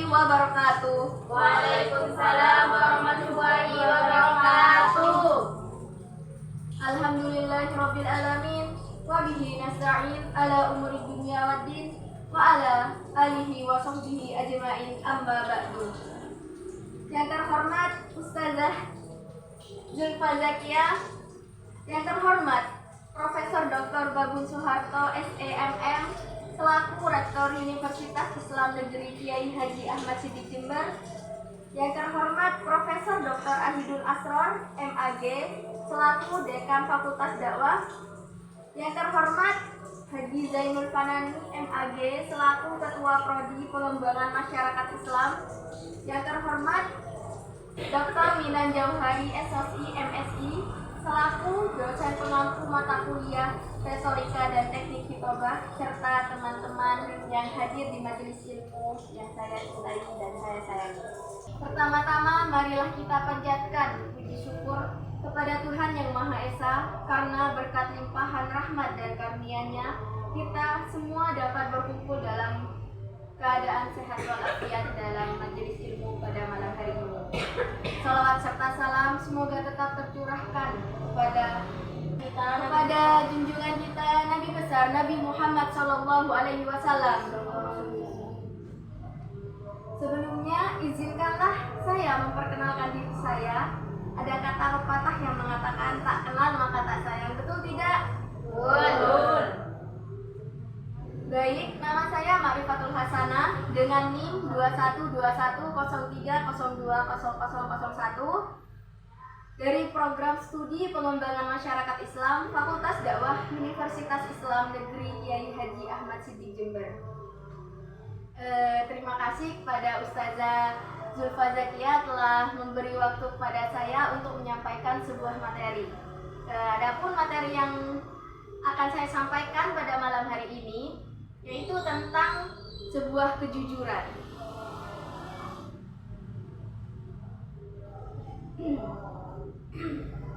wabarakatuh. Waalaikumsalam warahmatullahi wabarakatuh. Alhamdulillahirabbil alamin wa bihi nasta'in ala umuri dunya waddin wa ala alihi wa sahbihi ajmain amma ba'du. Yang terhormat Ustazah Zulfa Zakiyah, yang terhormat Profesor Dr. Babun Soeharto SEMM selaku Rektor Universitas Islam Negeri Kiai Haji Ahmad Siddiq Jember, yang terhormat Profesor Dr. Ahidul Asror MAG selaku Dekan Fakultas Dakwah, yang terhormat Haji Zainul Fanani MAG selaku Ketua Prodi Pengembangan Masyarakat Islam, yang terhormat Dr. Minan Jauhari SOSI MSI selaku dosen pengampu mata kuliah Retorika dan Teknik Hitobah, serta teman-teman yang hadir di majelis ilmu yang saya cintai dan saya sayangi. Pertama-tama marilah kita panjatkan puji syukur kepada Tuhan Yang Maha Esa, karena berkat limpahan rahmat dan karunia-Nya kita semua dapat berkumpul dalam keadaan sehat walafiat dalam majelis ilmu pada malam hari ini. Salawat serta salam semoga tetap tercurahkan kepada junjungan kita Nabi besar Nabi Muhammad SAW. Sebelumnya izinkanlah saya memperkenalkan diri saya. Ada kata pepatah yang mengatakan tak kenal maka tak sayang, betul tidak? Betul. Baik, nama saya Ma'rifatul Hasanah dengan NIM 212103020001 dari Program Studi Pengembangan Masyarakat Islam Fakultas Dakwah Universitas Islam Negeri Kiai Haji Ahmad Siddiq Jember. Terima kasih kepada Ustazah Zulfa Zakiyah telah memberi waktu kepada saya untuk menyampaikan sebuah materi. Adapun materi yang akan saya sampaikan pada malam hari ini yaitu tentang sebuah kejujuran.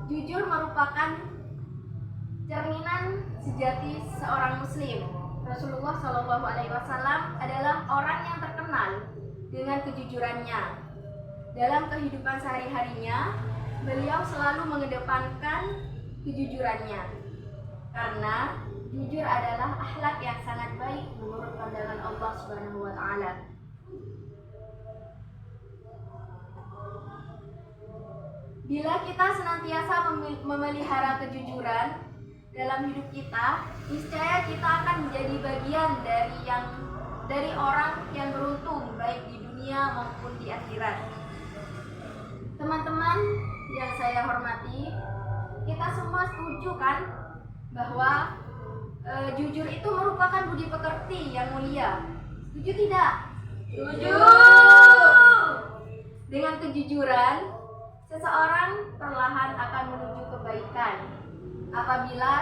Jujur merupakan cerminan sejati seorang muslim. Rasulullah SAW adalah orang yang terkenal dengan kejujurannya. Dalam kehidupan sehari-harinya, beliau selalu mengedepankan kejujurannya. Karena jujur adalah akhlak yang sangat baik menurut pandangan Allah Subhanahu wa taala. Bila kita senantiasa memelihara kejujuran dalam hidup kita, niscaya kita akan menjadi bagian dari orang yang beruntung baik di dunia maupun di akhirat. Teman-teman yang saya hormati, kita semua setuju kan bahwa jujur itu merupakan budi pekerti yang mulia. Setuju tidak? Setuju. Dengan kejujuran, seseorang perlahan akan menuju kebaikan. Apabila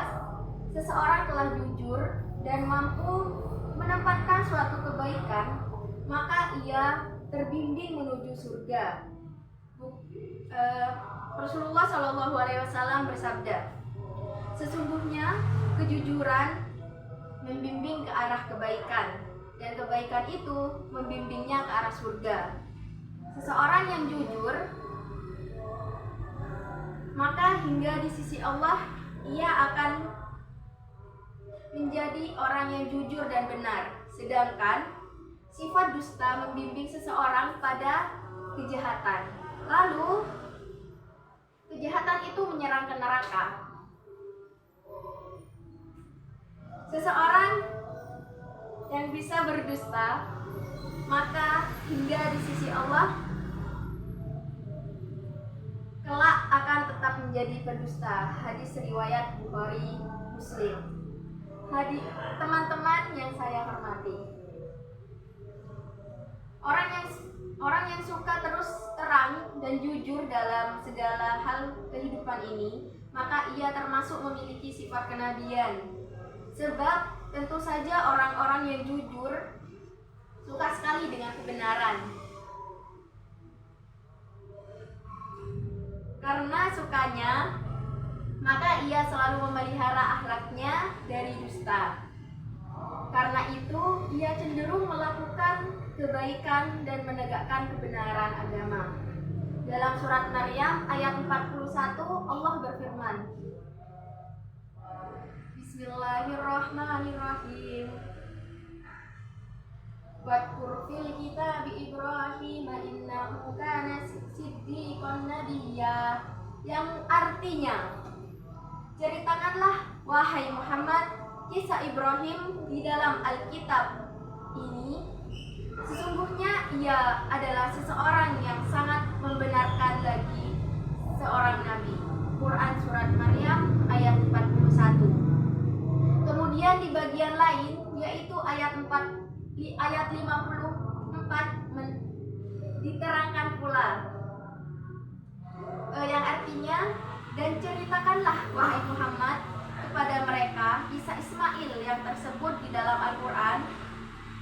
seseorang telah jujur dan mampu menempatkan suatu kebaikan, maka ia terbimbing menuju surga. Rasulullah SAW bersabda, sesungguhnya kejujuran membimbing ke arah kebaikan, dan kebaikan itu membimbingnya ke arah surga. Seseorang yang jujur, maka hingga di sisi Allah ia akan menjadi orang yang jujur dan benar. Sedangkan sifat dusta membimbing seseorang pada kejahatan. Lalu kejahatan itu menyerang ke neraka. Seseorang yang bisa berdusta, maka hingga di sisi Allah kelak akan tetap menjadi pendusta. Hadis riwayat Bukhari Muslim. Teman-teman yang saya hormati, orang yang suka terus terang dan jujur dalam segala hal kehidupan ini, maka ia termasuk memiliki sifat kenabian. Sebab tentu saja orang-orang yang jujur suka sekali dengan kebenaran. Karena sukanya, maka ia selalu memelihara akhlaknya dari dusta. Karena itu, ia cenderung melakukan kebaikan dan menegakkan kebenaran agama. Dalam surat Maryam ayat 41 Allah berfirman, Bismillahirrahmanirrahim. Wadkur fil kitab Ibrahim innahu kana siddiqan nabiyya, yang artinya, ceritakanlah wahai Muhammad kisah Ibrahim di dalam Alkitab ini. Sesungguhnya ia adalah seseorang yang sangat membenarkan lagi seorang nabi. Quran surat Maryam ayat 41. Kemudian di bagian lain yaitu ayat 54 diterangkan pula yang artinya, dan ceritakanlah wahai Muhammad kepada mereka kisah Ismail yang tersebut di dalam Al-Quran.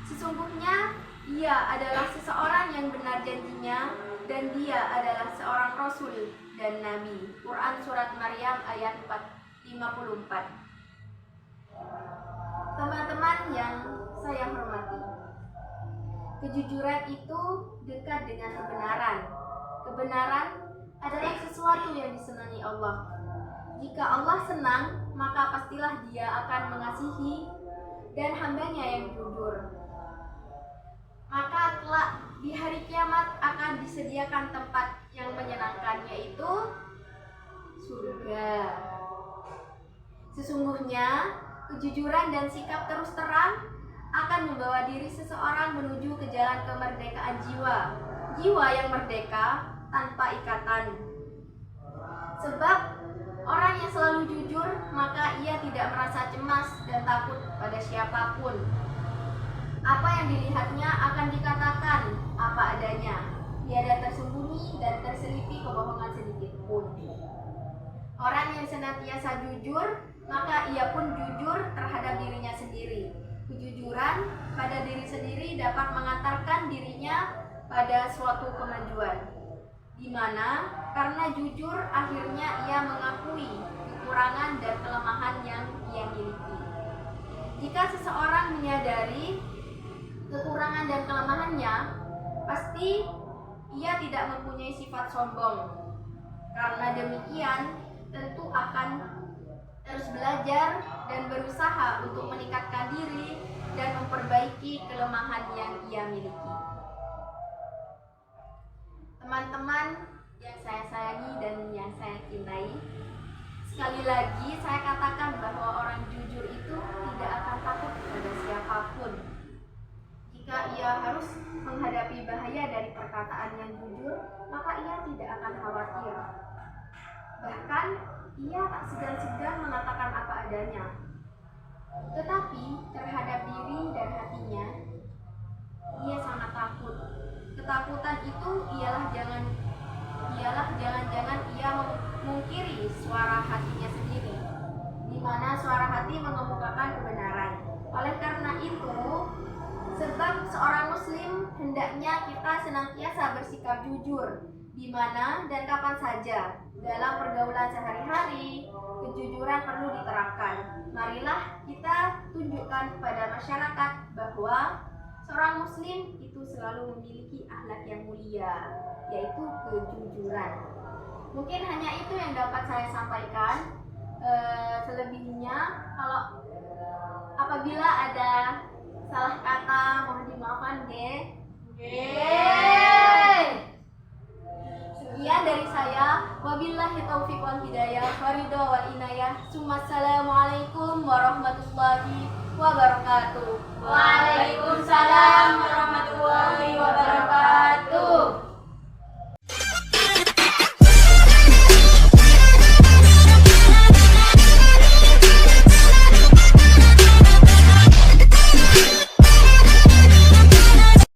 Sesungguhnya ia adalah seseorang yang benar janjinya dan dia adalah seorang rasul dan nabi. Quran surat Maryam ayat 54. Teman-teman yang saya hormati, kejujuran itu dekat dengan kebenaran. Kebenaran adalah sesuatu yang disenangi Allah. Jika Allah senang, maka pastilah Dia akan mengasihi dan hambanya yang jujur. Maka kelak di hari kiamat akan disediakan tempat yang menyenangkan, yaitu surga. Sesungguhnya kejujuran dan sikap terus terang akan membawa diri seseorang menuju ke jalan kemerdekaan jiwa. Jiwa yang merdeka tanpa ikatan. Sebab orang yang selalu jujur, maka ia tidak merasa cemas dan takut pada siapapun. Apa yang dilihatnya akan dikatakan apa adanya. Tiada tersembunyi dan terselipi kebohongan sedikit pun. Orang yang senantiasa jujur, maka ia pun jujur terhadap dirinya sendiri. Kejujuran pada diri sendiri dapat mengantarkan dirinya pada suatu kemajuan, di mana karena jujur akhirnya ia mengakui kekurangan dan kelemahan yang ia miliki. Jika seseorang menyadari kekurangan dan kelemahannya, pasti ia tidak mempunyai sifat sombong. Karena demikian, tentu akan terus belajar dan berusaha untuk meningkatkan diri dan memperbaiki kelemahan yang ia miliki. Teman-teman yang saya sayangi dan yang saya cintai, sekali lagi saya katakan bahwa orang jujur itu tidak akan takut pada siapapun. Jika ia harus menghadapi bahaya dari perkataan yang jujur, maka ia tidak akan khawatir. Bahkan ia tak segan-segan mengatakan apa adanya. Tetapi terhadap diri dan hatinya, ia sangat takut. Ketakutan itu ialah jangan-jangan ia memungkiri suara hatinya sendiri, di mana suara hati mengemukakan kebenaran. Oleh karena itu, sebab seorang muslim hendaknya kita senantiasa bersikap jujur di mana dan kapan saja dalam pergaulan sehari-hari. Kejujuran perlu diterapkan. Marilah kita tunjukkan kepada masyarakat bahwa seorang muslim itu selalu memiliki akhlak yang mulia, yaitu kejujuran. Mungkin hanya itu yang dapat saya sampaikan. Selebihnya, kalau apabila ada salah kata mohon dimaafkan,